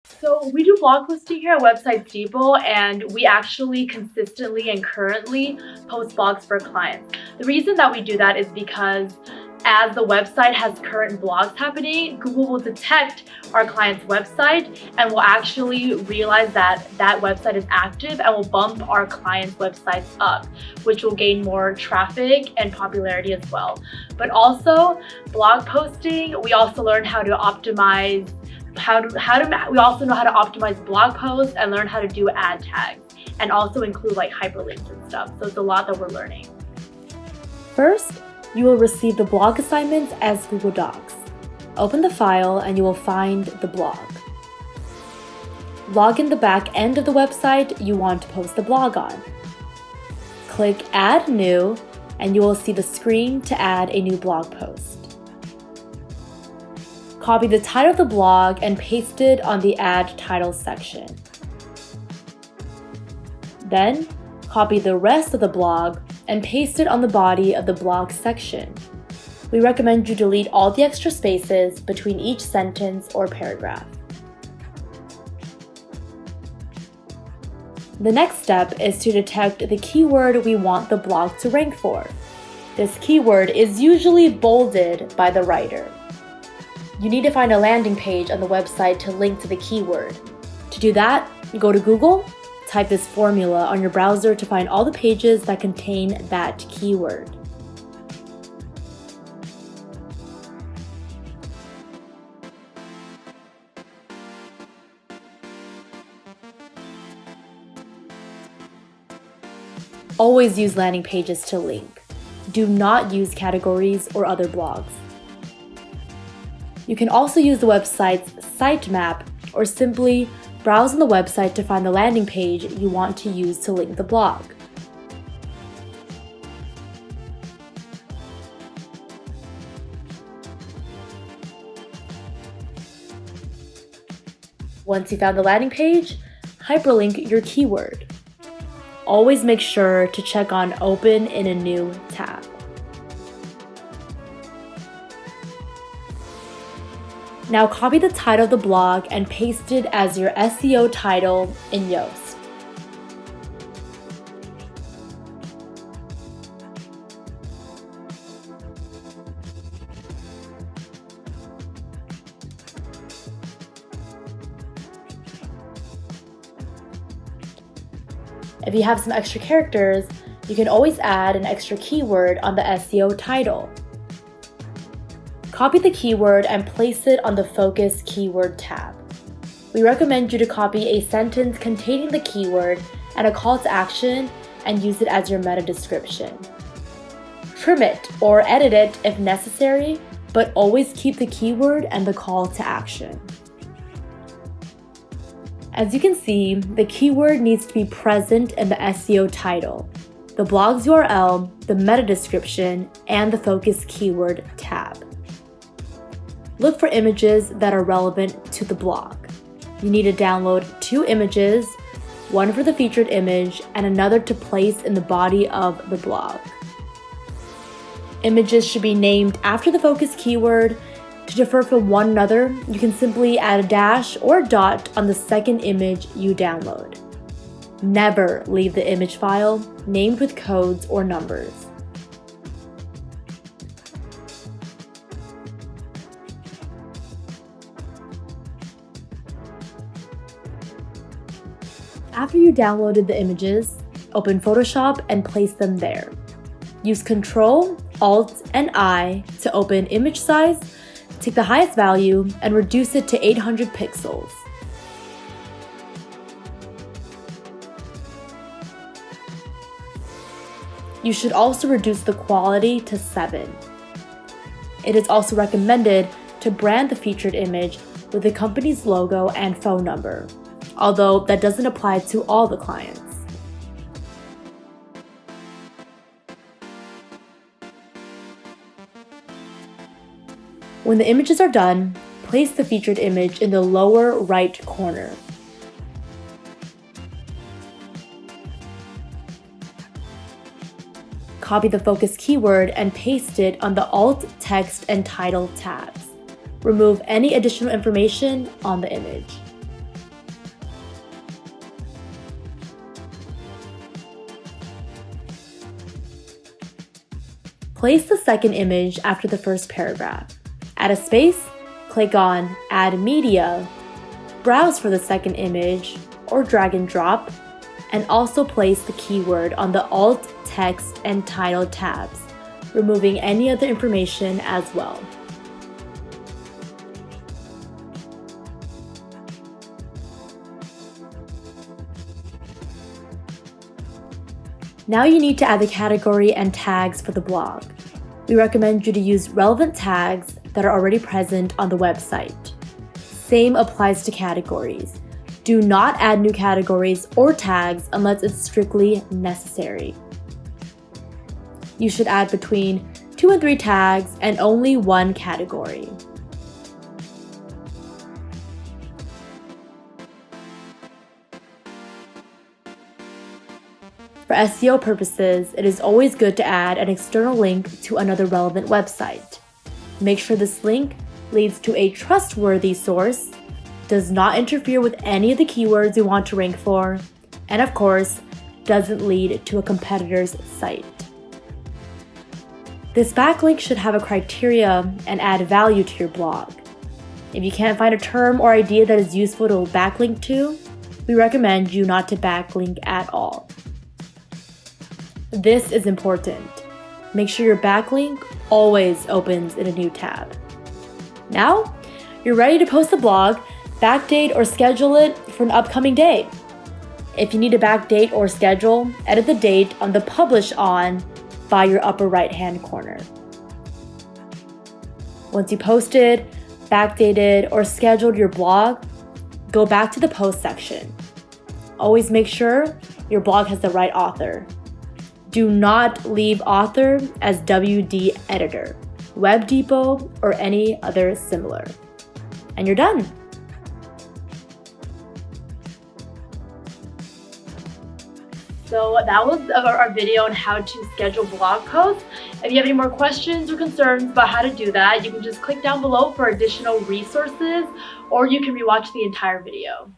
So we do blog posting here at Website Depot, and we actually consistently and currently post blogs for clients. The reason that we do that is because as the website has current blogs happening, Google will detect our client's website and will actually realize that that website is active and will bump our client's websites up, which will gain more traffic and popularity as well. But also, blog posting, we also learn how to optimize we also know how to optimize blog posts and learn how to do ad tags and also include like hyperlinks and stuff. So it's a lot that we're learning. First, you will receive the blog assignments as Google Docs. Open the file and you will find the blog. Log in the back end of the website you want to post the blog on. Click Add New and you will see the screen to add a new blog post. Copy the title of the blog and paste it on the Add Title section. Then, copy the rest of the blog and paste it on the body of the blog section. We recommend you delete all the extra spaces between each sentence or paragraph. The next step is to detect the keyword we want the blog to rank for. This keyword is usually bolded by the writer. You need to find a landing page on the website to link to the keyword. To do that, go to Google, type this formula on your browser to find all the pages that contain that keyword. Always use landing pages to link. Do not use categories or other blogs. You can also use the website's sitemap or simply browse on the website to find the landing page you want to use to link the blog. Once you found the landing page, hyperlink your keyword. Always make sure to check on Open in a new tab. Now copy the title of the blog and paste it as your SEO title in Yoast. If you have some extra characters, you can always add an extra keyword on the SEO title. Copy the keyword and place it on the Focus Keyword tab. We recommend you to copy a sentence containing the keyword and a call to action and use it as your meta description. Trim it or edit it if necessary, but always keep the keyword and the call to action. As you can see, the keyword needs to be present in the SEO title, the blog's URL, the meta description, and the Focus Keyword tab. Look for images that are relevant to the blog. You need to download 2 images, one for the featured image and another to place in the body of the blog. Images should be named after the focus keyword. To differ from one another, you can simply add a dash or a dot on the second image you download. Never leave the image file named with codes or numbers. After you downloaded the images, open Photoshop and place them there. Use Ctrl, Alt, and I to open image size, take the highest value, and reduce it to 800 pixels. You should also reduce the quality to 7. It is also recommended to brand the featured image with the company's logo and phone number, although that doesn't apply to all the clients. When the images are done, place the featured image in the lower right corner. Copy the focus keyword and paste it on the Alt, Text, and Title tabs. Remove any additional information on the image. Place the second image after the first paragraph. Add a space, click on Add Media, browse for the second image, or drag and drop, and also place the keyword on the Alt, Text, and Title tabs, removing any other information as well. Now you need to add the category and tags for the blog. We recommend you to use relevant tags that are already present on the website. Same applies to categories. Do not add new categories or tags unless it's strictly necessary. You should add between 2 and 3 tags and only 1 category. For SEO purposes, it is always good to add an external link to another relevant website. Make sure this link leads to a trustworthy source, does not interfere with any of the keywords you want to rank for, and of course, doesn't lead to a competitor's site. This backlink should have a criteria and add value to your blog. If you can't find a term or idea that is useful to backlink to, we recommend you not to backlink at all. This is important. Make sure your backlink always opens in a new tab. Now, you're ready to post the blog, backdate or schedule it for an upcoming day. If you need to backdate or schedule, edit the date on the Publish On by your upper right-hand corner. Once you posted, backdated, or scheduled your blog, go back to the post section. Always make sure your blog has the right author. Do not leave author as WD editor, Web Depot, or any other similar. And you're done. So that was our video on how to schedule blog posts. If you have any more questions or concerns about how to do that, you can just click down below for additional resources, or you can rewatch the entire video.